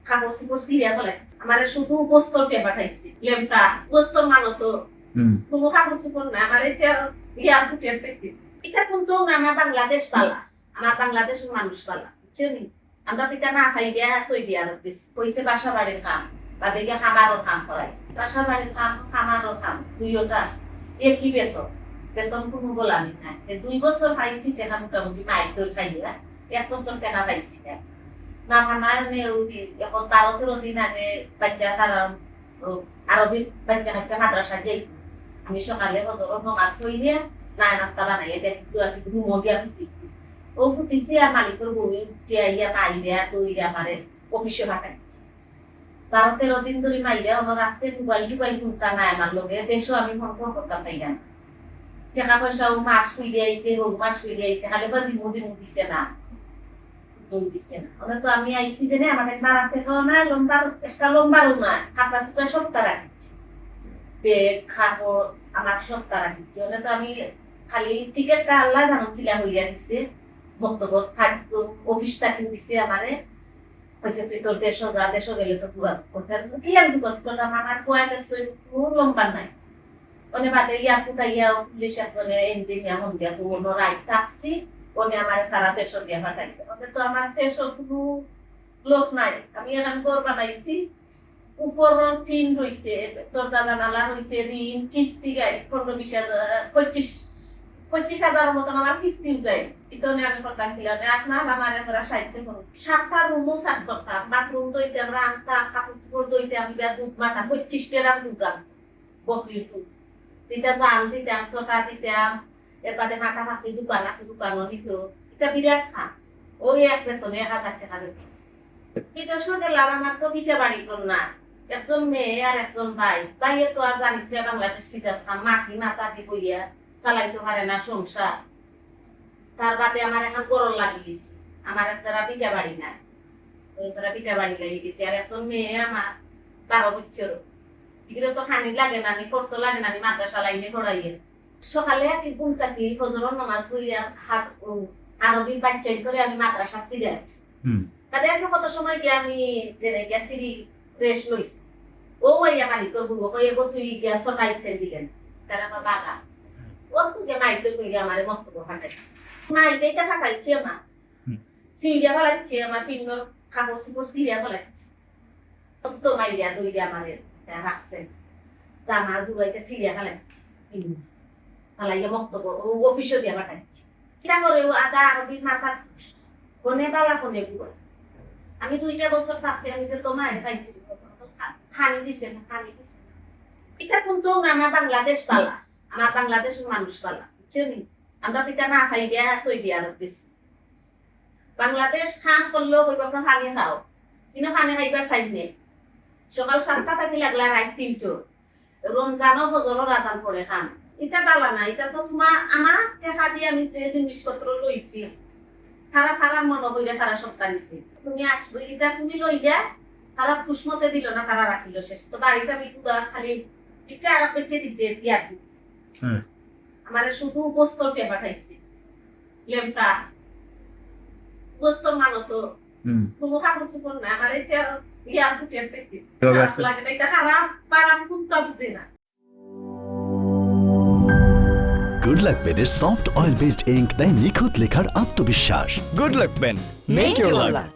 কাপড় চোপড় সিরিয়া ফেলে আমার শুধু বস্তর দিয়ে পাঠাইছি লেমটা বস্তর মানো তো কোনো কাপড় চোপড় না আমার এটা ইয়ার ফুটের প্যাকেট এটা কিন্তু আমার বাংলাদেশ পালা আমার বাংলাদেশের মানুষ পালা বুঝছেন আমরা তো এটা না খাই দিয়া সই দিয়া রাখতেছি কইছে বাসা বাড়ির কাম বা দেখে খামারও কাম করাই বাসা বাড়ির কাম খামারও কাম দুইটা একই বেতন বেতন কোনো গোলামি নাই 2 বছর খাইছি টাকা মোটামুটি মায়ের দই খাইয়া 1 বছর টাকা পাইছি না আমার মেয়ে এখন 12-13 দিন আগে বাচ্চা তারা আরবি বাচ্চা মাদ্রাসা যাই আমি সকালে নামাজ পড়িয়া না নাস্তা বানাইয়া দেখছি আর কিছু মুগিয়া ফুটিছি ও ফুটিছি আর মালিকের বউ উঠিয়া ইয়া মাইরা দইরা আমারে অফিসে পাঠাইছি 12-13 দিন ধরে মাইরা আমার আছে মোবাইল কোনটা নাই আমার লগে দেশও আমি ফোন করতাম তাই না টাকা পয়সাও মাস ফিরে আইছে হোক মাস ফিরে আইছে খালি বা দিন দিছে না দিছে না তো আমি আইছি যে আমার মারার থেকেও না একটা লম্বারও না কাপড় চোপড় সপ্তাহ রাখছি বেগ খাপড় আমার সপ্তাহ রাখছি তো আমি খালি টিকেটটা আল্লাহ জানো কিলা হইয়া দিছে বক্তব্য খাদ্য অফিসটা কিনে দিছে আমারে কইছে তুই তোর দেশ গেলে তো যোগাযোগ করতে কিলা যোগাযোগ করলাম আমার কয়েক কোনো লম্বা নাই ওনে বাদে ইয়া ফুটাইয়া পুলিশ একজনে ইঞ্জিনিয়ার হন দিয়া কোনো রাইট আসছি ওনে আমার তারা দেশ দিয়া পাঠাইছে ওনে তো আমার দেশ কোনো লোক নাই আমি এখন ঘর বানাইছি উপর টিন রইছে দরজা জানালা হইছে ঋণ কিস্তি গাই 15-20 মতন আমার কিস্তি যায় ইতনে আমি করতাম কিলা আপনার আমার আমরা সাহায্য করুন 7টা রুমও সাফ করতাম বাথরুম দইতে আমরা আনতাম কাপড় চোপড় দইতে আমি দুধ মাটা 25 টাকা দুধ বকরির দুধ দিতে জাল দিতাম ছোটা দিতাম এর বাদে মাথা ফাঁকি দোকান আছে দোকানও নিত এটা বিরাট খাম ওই এক বেতনে 1000 টাকা বেতন বিদেশ গেলাম আমার তো পিঠা বাড়ি কর না একজন মেয়ে আর একজন ভাইয়ে তো আর জানি বাংলাদেশ কি যাতাম মাটি মাথা দি বইয়া চালাইতে পারে না সংসার তার বাদে আমার এখন গরম লাগি গেছে আমার একটা পিঠা বাড়ি নাই ওই তারা পিঠা বাড়ি লাগি গেছে আর একজন মেয়ে আমার 12 বছর এগুলো তো খানি লাগে না আমি খরচ লাগে না আমি মাদ্রাসা লাইনে পড়াইয়ে সকালে কি ঘুম থাকি ফজরের নামাজ পড়িয়া হাত আরবি বাচ্চা করে আমি মাদ্রাসা ফিরে আসছি তাদের কত সময় গিয়ে আমি জেনে গেছি রেস্ট লইছি ও ওইয়া মালিকর বলবো কয়ে গো তুই গিয়া সটাইছেন দিলেন তারা আমার বাগা ও তুই মাইতে কই আমার মন্তব্য ফাটাই মাইতেইটা ফাটাইছে মা সিরিয়া ফেলাচ্ছে আমার পিন্নর কাপড় চোপড় সিরিয়া ফেলাচ্ছে তো মাইয়া দইয়া আমারে রাখছেন জামা দুবাইতে সিরিয়া ফেলাইয়া মন্তব্য ও অফিসে দিয়া ফাটাইছে কিনা করে ও আদা আরবির মাথা কোনে বালা কোনে বুড়া আমি 2 বছর থাকছি আমি যে তোমার খাইছি খানি দিছে না এটা কিন্তু আমার বাংলাদেশ পালা আমার বাংলাদেশের মানুষ পালা বুঝছেন আমরা তো এটা না খাই দিয়া সই দিয়া রাখতেছি বাংলাদেশ খান করলেও কইব আপনার পানি খাও কিন্তু পানি খাইবার খাই নেই সকাল 7টা থেকে লাগলা রাত 3টো রমজানও ফজরও আজান পড়ে খান এটা পালা না এটা তো তোমার আমার টাকা দিয়ে আমি যে জিনিসপত্র লইছি তারা মনে হইলে তারা সপ্তাহ নিছে তুমি আসবো এটা তুমি লইয়া তারা পুষ্মতে দিল না তারা রাখিল শেষ তো বাড়িতে আমি খালি একটা আর পেটে দিছে ইয়ার আমার শুধু বস্তর দিয়ে পাঠাইছি লেমটা বস্তর মানো তো কোনো কাপড় চোপড় না আমার এটা ইয়ার ফুটের পেটে লাগে এটা খারাপ পারাম কোনটা বুঝে না গুড লাক পেনের সফট অয়েল বেসড ইঙ্ক তাই নিখুঁত লেখার আত্মবিশ্বাস। Good luck pen, make your lakh.